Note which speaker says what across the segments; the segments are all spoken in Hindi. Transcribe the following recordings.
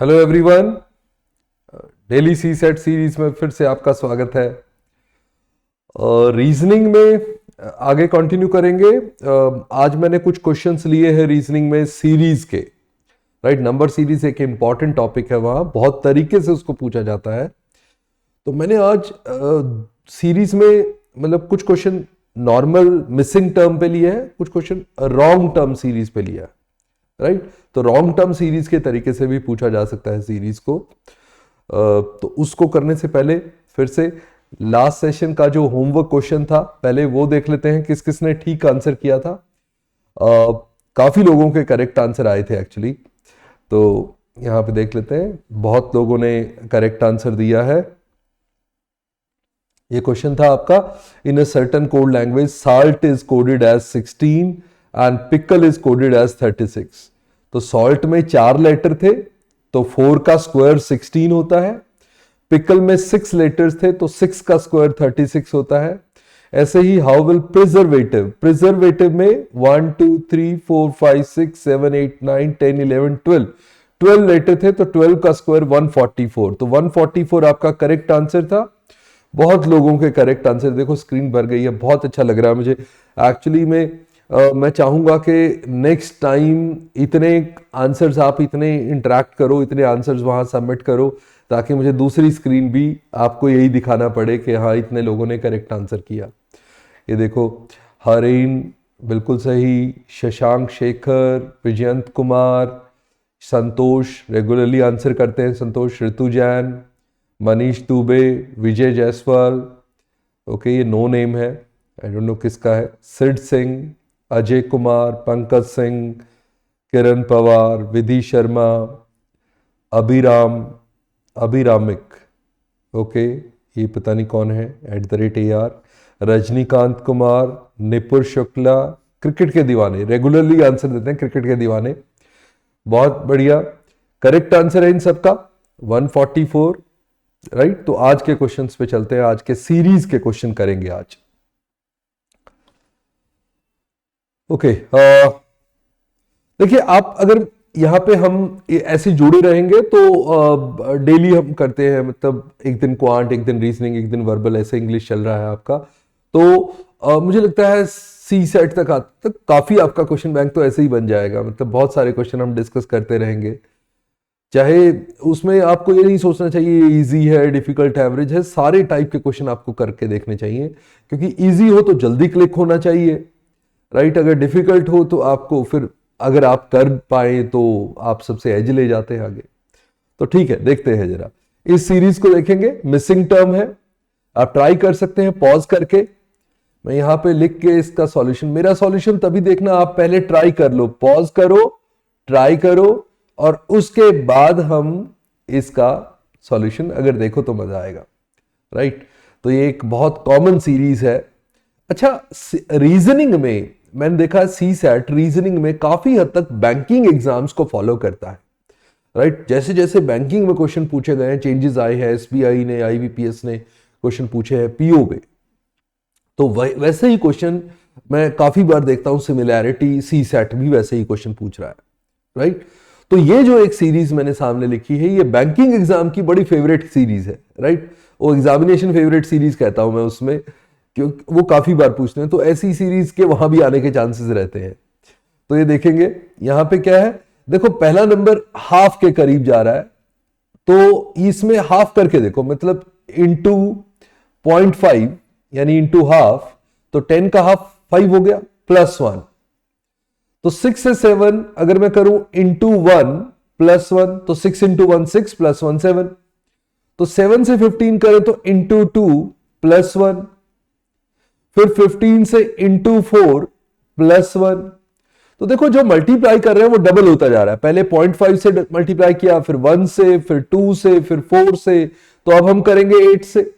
Speaker 1: Hello everyone. डेली सी सेट सीरीज में फिर से आपका स्वागत है। रीजनिंग में आगे कंटिन्यू करेंगे। आज मैंने कुछ क्वेश्चंस लिए हैं रीजनिंग में सीरीज के। राइट, नंबर सीरीज एक इंपॉर्टेंट टॉपिक है, वहां बहुत तरीके से उसको पूछा जाता है। तो मैंने आज सीरीज में मतलब कुछ क्वेश्चन नॉर्मल मिसिंग टर्म पे लिया है, कुछ क्वेश्चन रॉन्ग टर्म सीरीज पे लिया है। राइट, तो रॉन्ग टर्म सीरीज के तरीके से भी पूछा जा सकता है सीरीज को। तो उसको करने से पहले फिर से लास्ट सेशन का जो होमवर्क क्वेश्चन था पहले वो देख लेते हैं, किस किसने ठीक आंसर किया था। काफी लोगों के करेक्ट आंसर आए थे एक्चुअली, तो यहां पे देख लेते हैं। बहुत लोगों ने करेक्ट आंसर दिया है। ये क्वेश्चन था आपका, in a certain code language salt is coded as 16 and pickle is coded as 36। तो सॉल्ट में 4 लेटर थे तो 4 का स्क्वायर 16 होता है। पिकल में 6 लेटर्स थे तो 6 का स्क्वायर 36 होता है। ऐसे ही हाउ विल प्रिजर्वेटिव, प्रिजर्वेटिव में 1 2 3 4 5 6 7 8 9 10 11 12 लेटर थे तो 12 का स्क्वायर 144। तो 144 आपका करेक्ट आंसर था। बहुत लोगों के करेक्ट आंसर, देखो स्क्रीन भर गई है, बहुत अच्छा लग रहा है मुझे एक्चुअली में। मैं चाहूंगा कि नेक्स्ट टाइम इतने आंसर्स आप इतने इंटरेक्ट करो, इतने आंसर्स वहां सबमिट करो, ताकि मुझे दूसरी स्क्रीन भी आपको यही दिखाना पड़े कि हाँ इतने लोगों ने करेक्ट आंसर किया। ये देखो, हरीन बिल्कुल सही, शशांक शेखर, विजयंत कुमार, संतोष रेगुलरली आंसर करते हैं, संतोष, ऋतु जैन, मनीष दुबे, विजय जायसवाल, ओके ये नो नेम है, आई डोंट नो किसका है, सिड सिंह, अजय कुमार, पंकज सिंह, किरण पवार, विधि शर्मा, अभिरामिक, ओके ये पता नहीं कौन है, @AR, रजनीकांत कुमार, निपुर शुक्ला, क्रिकेट के दीवाने, रेगुलरली आंसर देते हैं क्रिकेट के दीवाने, बहुत बढ़िया करेक्ट आंसर है इन सबका 144। राइट, तो आज के क्वेश्चंस पे चलते हैं, आज के सीरीज के क्वेश्चन करेंगे आज। ओके, देखिए आप अगर यहाँ पे हम ऐसे जुड़े रहेंगे तो डेली हम करते हैं, मतलब एक दिन क्वांट, एक दिन रीजनिंग, एक दिन वर्बल, ऐसे इंग्लिश चल रहा है आपका। तो मुझे लगता है सी सेट तक काफी आपका क्वेश्चन बैंक तो ऐसे ही बन जाएगा। मतलब बहुत सारे क्वेश्चन हम डिस्कस करते रहेंगे, चाहे उसमें आपको ये नहीं सोचना चाहिए इजी है, डिफिकल्ट, एवरेज है, सारे टाइप के क्वेश्चन आपको करके देखने चाहिए। क्योंकि इजी हो तो जल्दी क्लिक होना चाहिए, राइट। अगर डिफिकल्ट हो तो आपको फिर अगर आप कर पाए तो आप सबसे एज ले जाते हैं आगे। तो ठीक है, देखते हैं जरा इस सीरीज को देखेंगे। मिसिंग टर्म है, आप ट्राई कर सकते हैं पॉज करके। मैं यहां पे लिख के इसका सॉल्यूशन, मेरा सॉल्यूशन तभी देखना, आप पहले ट्राई कर लो, पॉज करो, ट्राई करो, और उसके बाद हम इसका सॉल्यूशन अगर देखो तो मजा आएगा। राइट, तो ये एक बहुत कॉमन सीरीज है। अच्छा, रीजनिंग में मैंने देखा सी सेट रीजनिंग में काफी हद तक बैंकिंग एग्जाम्स को फॉलो करता है। राइट, जैसे जैसे बैंकिंग में क्वेश्चन पूछे गए हैं, चेंजेस आए हैं, SBI ने, IBPS ने क्वेश्चन पूछे हैं PO पे, तो वैसे ही क्वेश्चन मैं काफी बार देखता हूं, सिमिलैरिटी सी सेट भी वैसे ही क्वेश्चन पूछ रहा है। राइट, तो ये जो एक सीरीज मैंने सामने लिखी है, ये बैंकिंग एग्जाम की बड़ी फेवरेट सीरीज है। राइट, वो एग्जामिनेशन फेवरेट सीरीज कहता हूं मैं उसमें, क्योंकि वो काफी बार पूछते हैं, तो ऐसी सीरीज के वहां भी आने के चांसेस रहते हैं। तो ये देखेंगे यहां पे क्या है, देखो पहला नंबर हाफ के करीब जा रहा है, तो इसमें हाफ करके देखो, मतलब इंटू 0.5 यानी इंटू हाफ, तो 10 का हाफ 5 हो गया, +1। तो 6 से 7 अगर मैं करूं इंटू 1 +1, तो 6 इंटू 1 6 +1 7। तो 7 से 15 करें तो इंटू 2 +1, फिर 15 से इंटू 4 +1। तो देखो जो मल्टीप्लाई कर रहे हैं वो डबल होता जा रहा है। पहले 0.5 से मल्टीप्लाई किया, फिर 1 से, फिर 2 से, फिर 4 से, तो अब हम करेंगे 8 से,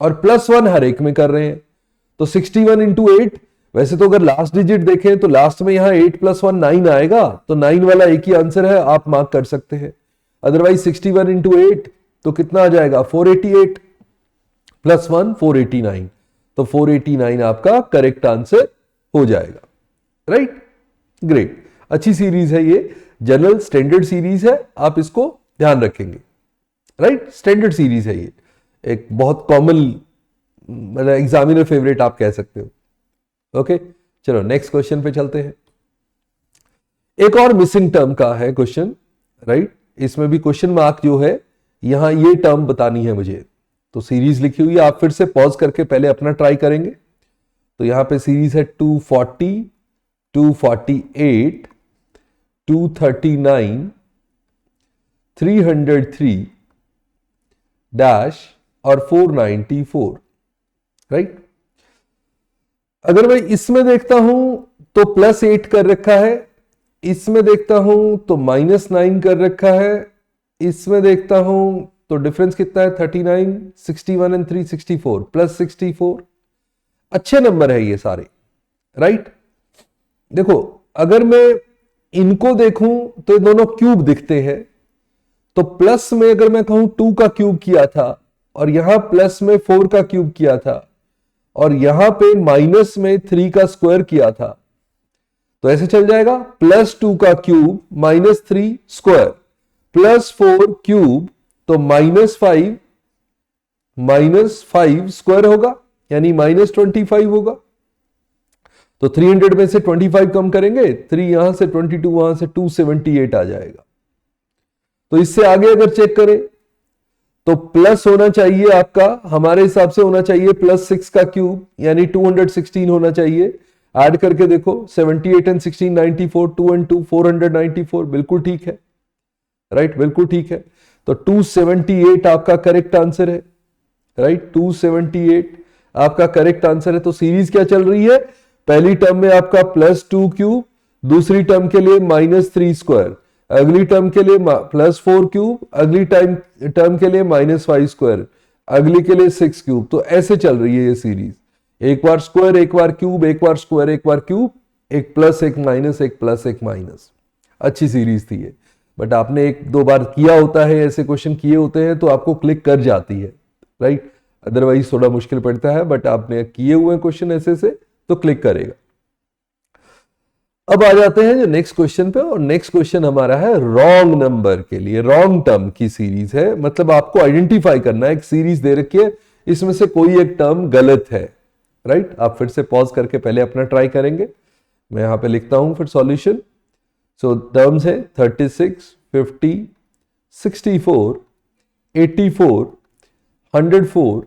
Speaker 1: और +1 हर एक में कर रहे हैं। तो 61 इंटू 8, वैसे तो अगर लास्ट डिजिट देखें तो लास्ट में यहां 8 + 1 9 आएगा, तो 9 वाला एक ही आंसर है, आप मार्क कर सकते हैं। अदरवाइज 61 इंटू 8 तो कितना आ जाएगा, 488, +1 489, तो 489 आपका करेक्ट आंसर हो जाएगा। राइट, ग्रेट, अच्छी सीरीज है ये। जनरल स्टैंडर्ड सीरीज है, आप इसको ध्यान रखेंगे, राइट। स्टैंडर्ड सीरीज है ये, एक बहुत कॉमन, मतलब एग्जामिनर फेवरेट आप कह सकते हो। ओके, चलो नेक्स्ट क्वेश्चन पे चलते हैं। एक और मिसिंग टर्म का है क्वेश्चन, राइट। इसमें भी क्वेश्चन मार्क जो है, यहां ये टर्म बतानी है मुझे। तो सीरीज लिखी हुई है, आप फिर से पॉज करके पहले अपना ट्राई करेंगे। तो यहां पे सीरीज है 240, 248, 239, 303 डैश और 494, राइट। अगर मैं इसमें देखता हूं तो +8 कर रखा है, इसमें देखता हूं तो -9 कर रखा है, इसमें देखता हूं तो डिफरेंस कितना है 39, 61 एंड 364 +64। अच्छे नंबर है ये सारे, राइट। देखो अगर मैं इनको देखूं तो ये दोनों क्यूब दिखते हैं। तो प्लस में अगर मैं कहूं 2 का क्यूब किया था और यहां प्लस में 4 का क्यूब किया था और यहां पे माइनस में 3 का स्क्वायर किया था, तो ऐसे चल जाएगा। +2 का क्यूब -3 स्क्वायर +4 क्यूब तो -5 स्क्वायर होगा, यानी -25 होगा। तो 300 में से 25 कम करेंगे, 3 यहां से 22 वहां से 278 आ जाएगा। तो इससे आगे अगर चेक करें तो प्लस होना चाहिए आपका, हमारे हिसाब से होना चाहिए +6 का क्यूब, यानी 216 होना चाहिए। ऐड करके देखो 78 एंड 16 94, 2 एंड 2 494, बिल्कुल ठीक है, राइट, बिल्कुल ठीक है। तो 278 आपका करेक्ट आंसर है, राइट। 278 आपका करेक्ट आंसर है। तो सीरीज क्या चल रही है, पहली टर्म में आपका +2 क्यूब, दूसरी टर्म के लिए -3 स्क्वायर, अगली टर्म के लिए +4 क्यूब, अगली टर्म के लिए -5 स्क्वायर, अगली के लिए 6 क्यूब। तो ऐसे चल रही है ये सीरीज, एक बार स्क्वायर, एक बार क्यूब, एक बार स्क्वायर, एक बार क्यूब, एक प्लस एक माइनस, एक प्लस एक माइनस। अच्छी सीरीज थी ये, बट आपने 1-2 बार किया होता है, ऐसे क्वेश्चन किए होते हैं तो आपको क्लिक कर जाती है, राइट। अदरवाइज थोड़ा मुश्किल पड़ता है, बट आपने किए हुए क्वेश्चन ऐसे से तो क्लिक करेगा। अब आ जाते हैं जो नेक्स्ट क्वेश्चन पे, और नेक्स्ट क्वेश्चन हमारा है रॉन्ग नंबर के लिए, रॉन्ग टर्म की सीरीज है। मतलब आपको आइडेंटिफाई करना है, एक सीरीज दे रखी है, इसमें से कोई एक टर्म गलत है, राइट। आप फिर से पॉज करके पहले अपना ट्राई करेंगे। मैं यहां पे लिखता हूं फिर सॉल्यूशन। सो टर्म्स है 36, 50, 64, 84, 104,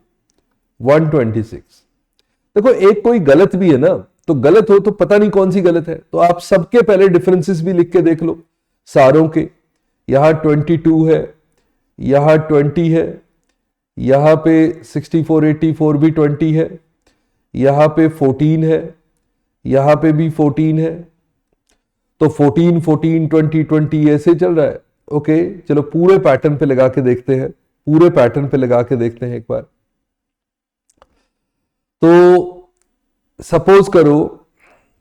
Speaker 1: 126। देखो एक कोई गलत भी है ना, तो गलत हो तो पता नहीं कौन सी गलत है, तो आप सबके पहले डिफरेंसेस भी लिख के देख लो सारों के। यहां 22 है, यहां 20 है, यहां पे 64, 84 भी 20 है, यहां पे 14 है, यहां पे भी 14 है। तो 14, 14, 20, 20 ऐसे चल रहा है। ओके, चलो पूरे पैटर्न पे लगा के देखते हैं, पूरे पैटर्न पे लगा के देखते हैं एक बार। तो सपोज करो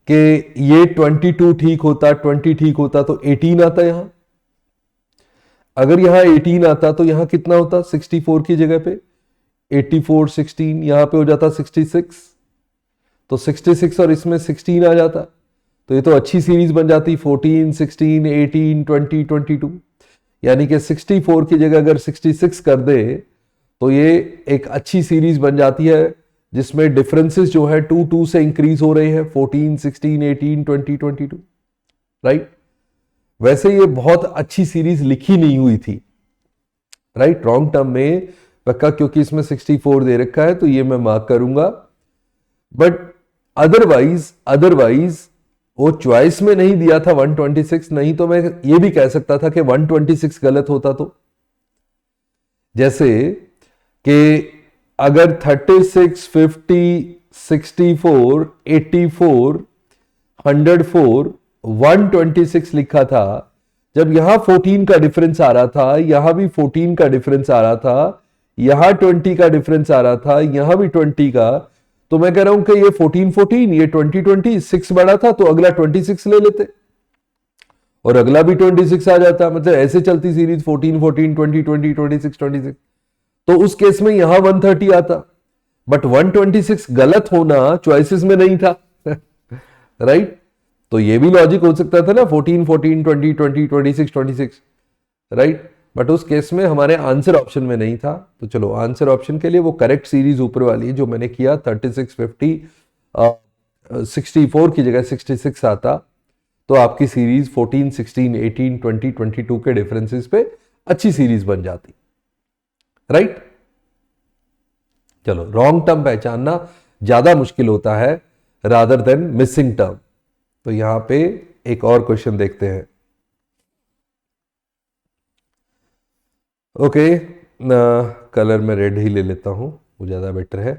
Speaker 1: कि ये 22 ठीक होता, 20 ठीक होता तो 18 आता यहां। अगर यहां 18 आता तो यहां कितना होता, 64 की जगह पे 84, 16, यहां पे हो जाता 66। तो 66 और इसमें 16 आ जाता, तो ये तो अच्छी सीरीज बन जाती, 14, 16, 18, 20, 22। यानी कि 64 की जगह अगर 66 कर दे तो ये एक अच्छी सीरीज बन जाती है, जिसमें डिफरेंसेस जो है 2 से इंक्रीज हो रहे हैं, 14, 16, 18, 20, 22, राइट। वैसे ये बहुत अच्छी सीरीज लिखी नहीं हुई थी, राइट, रॉन्ग टर्म में पक्का, क्योंकि इसमें 64 दे रखा है तो ये मैं मार्क करूंगा। बट अदरवाइज वो चॉइस में नहीं दिया था 126, नहीं तो मैं ये भी कह सकता था कि 126 गलत होता। तो जैसे कि अगर 36, 50, 64, 84, 104, 126 लिखा था, जब यहां 14 का डिफरेंस आ रहा था, यहां भी 14 का डिफरेंस आ रहा था, यहां 20 का डिफरेंस आ रहा था, यहां भी 20 का, तो मैं कह रहा हूं कि ये 14, 14, ये 20, 20, 6 बड़ा था तो अगला 26 ले लेते और अगला भी 26 आ जाता। मतलब ऐसे चलती सीरीज 14, 14, 20, 20, 26, 26। तो उस केस में यहां 130 आता, बट 126 गलत होना चॉइसेस में नहीं था, राइट। तो ये भी लॉजिक हो सकता था ना 14 14 20 20 26 26, राइट। बट उस केस में हमारे आंसर ऑप्शन में नहीं था। तो चलो आंसर ऑप्शन के लिए वो करेक्ट सीरीज ऊपर वाली है जो मैंने किया 36 50 64 की जगह 66 आता तो आपकी सीरीज 14 16 18 20 22 के डिफरेंसेस पे अच्छी सीरीज बन जाती, राइट। चलो रॉन्ग टर्म पहचानना ज्यादा मुश्किल होता है रादर देन मिसिंग टर्म। तो यहां पे एक और क्वेश्चन देखते हैं। ओके, कलर में रेड ही ले लेता हूं, वो ज्यादा बेटर है।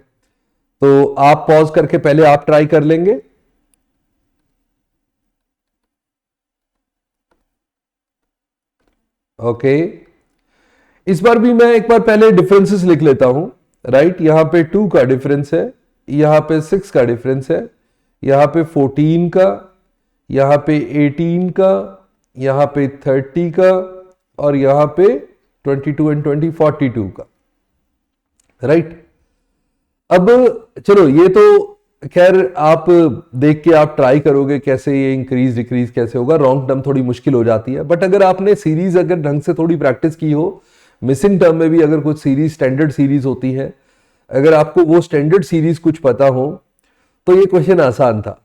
Speaker 1: तो आप पॉज करके पहले आप ट्राई कर लेंगे। ओके, इस बार भी मैं एक बार पहले डिफरेंसेस लिख लेता हूं, राइट। यहां पे 2 का डिफरेंस है, यहां पे 6 का डिफरेंस है, यहां पे 14 का, यहां पे 18 का, यहां पे 30 का और यहां पे 22 एंड 20 42 का, राइट। अब चलो ये तो खैर आप देख के आप ट्राई करोगे कैसे ये इंक्रीज डिक्रीज कैसे होगा, रॉन्ग टर्म थोड़ी मुश्किल हो जाती है। बट अगर आपने सीरीज अगर ढंग से थोड़ी प्रैक्टिस की हो, मिसिंग टर्म में भी अगर कुछ सीरीज स्टैंडर्ड सीरीज होती है, अगर आपको वो स्टैंडर्ड सीरीज कुछ पता हो तो ये क्वेश्चन आसान था,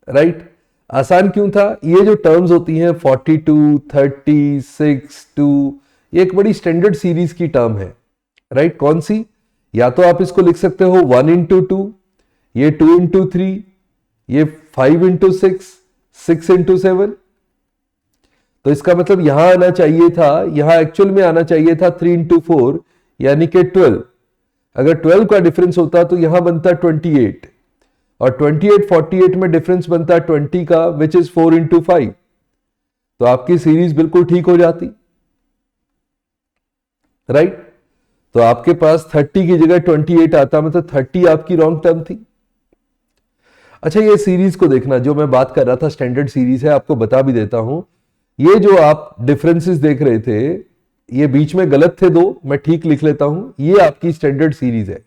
Speaker 1: राइट। आसान क्यों था? ये जो टर्म्स होती हैं 42 30 6 2, ये एक बड़ी स्टैंडर्ड सीरीज की टर्म है, राइट। कौन सी? या तो आप इसको लिख सकते हो 1 इंटू 2, ये 2 इंटू 3, ये 5 इंटू 6, 6 इंटू 7। तो इसका मतलब यहां आना चाहिए था, यहां एक्चुअल में आना चाहिए था 3 इंटू 4 यानी कि 12। अगर 12 का डिफरेंस होता तो यहां बनता 28 और 28 48 में डिफरेंस बनता 20 का विच इज 4 इंटू 5। तो आपकी सीरीज बिल्कुल ठीक हो जाती, राइट। तो आपके पास 30 की जगह 28 आता, मतलब 30 आपकी रॉन्ग टर्म थी। अच्छा, ये सीरीज को देखना, जो मैं बात कर रहा था स्टैंडर्ड सीरीज है, आपको बता भी देता हूं। ये जो आप डिफरेंसेस देख रहे थे, ये बीच में गलत थे दो, मैं ठीक लिख लेता हूं, ये आपकी स्टैंडर्ड सीरीज है।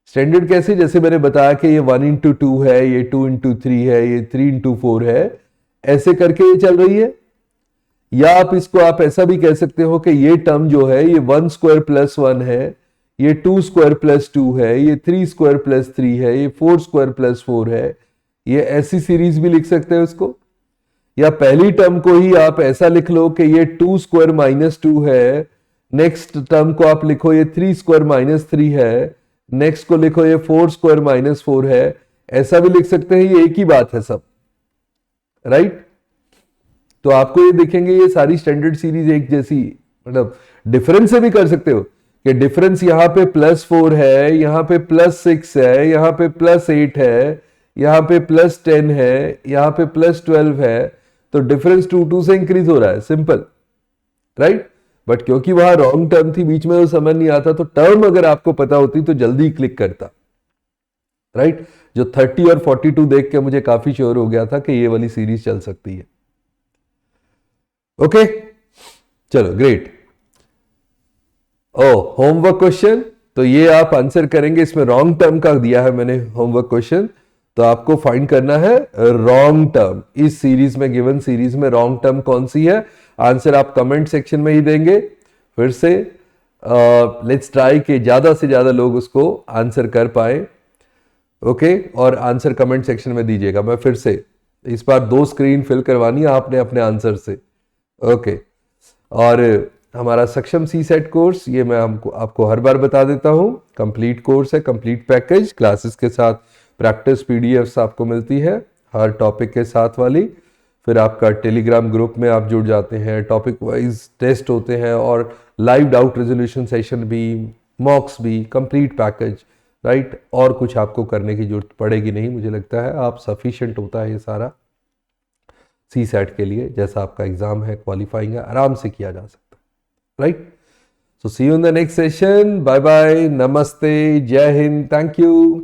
Speaker 1: स्टैंडर्ड कैसे? जैसे मैंने बताया कि ये 1 इंटू 2 है, ये 2 इंटू 3 है, ये 3 इंटू 4 है, ऐसे करके ये चल रही है। या आप इसको आप ऐसा भी कह सकते हो कि ये टर्म जो है ये 1 स्क्वायर प्लस 1 है, ये 2 स्क्वायर प्लस 2 है, ये 3 स्क्वायर प्लस 3 है, ये 4 स्क्वायर प्लस 4 है। ये ऐसी सीरीज भी लिख सकते हो इसको। या पहली टर्म को ही आप ऐसा लिख लो कि ये 2 स्क्वायर माइनस 2 है, नेक्स्ट टर्म को आप लिखो ये 3 स्क्वायर माइनस 3 है, नेक्स्ट को लिखो ये 4 स्क्वायर माइनस 4 है। ऐसा भी लिख सकते हैं, ये एक ही बात है सब, राइट। तो आपको ये देखेंगे ये सारी स्टैंडर्ड सीरीज एक जैसी, मतलब डिफरेंस से भी कर सकते हो कि डिफरेंस यहां पे +4 है, यहां पे +6 है, यहां पे +8 है, यहां पे +10 है, यहां पे +12 है। तो डिफरेंस 2 2 से इंक्रीज हो रहा है, सिंपल, राइट। बट क्योंकि वहां रॉन्ग टर्म थी बीच में, वो समझ नहीं आता, तो टर्म अगर आपको पता होती तो जल्दी क्लिक करता, राइट। जो 30 और 42 देख के मुझे काफी श्योर हो गया था कि ये वाली सीरीज चल सकती है। ओके, चलो ग्रेट। ओ, होमवर्क क्वेश्चन, तो ये आप आंसर करेंगे, इसमें रॉन्ग टर्म का दिया है मैंने होमवर्क क्वेश्चन, तो आपको फाइंड करना है रॉन्ग टर्म। इस सीरीज में, गिवन सीरीज में रॉन्ग टर्म कौन सी है? आंसर आप कमेंट सेक्शन में ही देंगे। फिर से लेट्स ट्राई कि ज्यादा से ज्यादा लोग उसको आंसर कर पाए। ओके, और आंसर कमेंट सेक्शन में दीजिएगा। मैं फिर से इस बार 2 स्क्रीन फिल करवानी है आपने अपने आंसर से। ओके, और हमारा सक्षम सी सेट कोर्स, ये मैं आपको हर बार बता देता हूं, कंप्लीट कोर्स है, कंप्लीट पैकेज, क्लासेस के साथ प्रैक्टिस पीडीएफ्स आपको मिलती है हर टॉपिक के साथ वाली। फिर आपका टेलीग्राम ग्रुप में आप जुड़ जाते हैं, टॉपिक वाइज टेस्ट होते हैं और लाइव डाउट रेजोल्यूशन सेशन भी, मॉक्स भी, कंप्लीट पैकेज, राइट। और कुछ आपको करने की जरूरत पड़ेगी नहीं, मुझे लगता है आप सफिशिएंट होता है ये सारा सी सेट के लिए। जैसा आपका एग्जाम है, क्वालिफाइंग है, आराम से किया जा सकता है, right. So see you in the next session, bye bye, नमस्ते, जय हिंद, थैंक यू।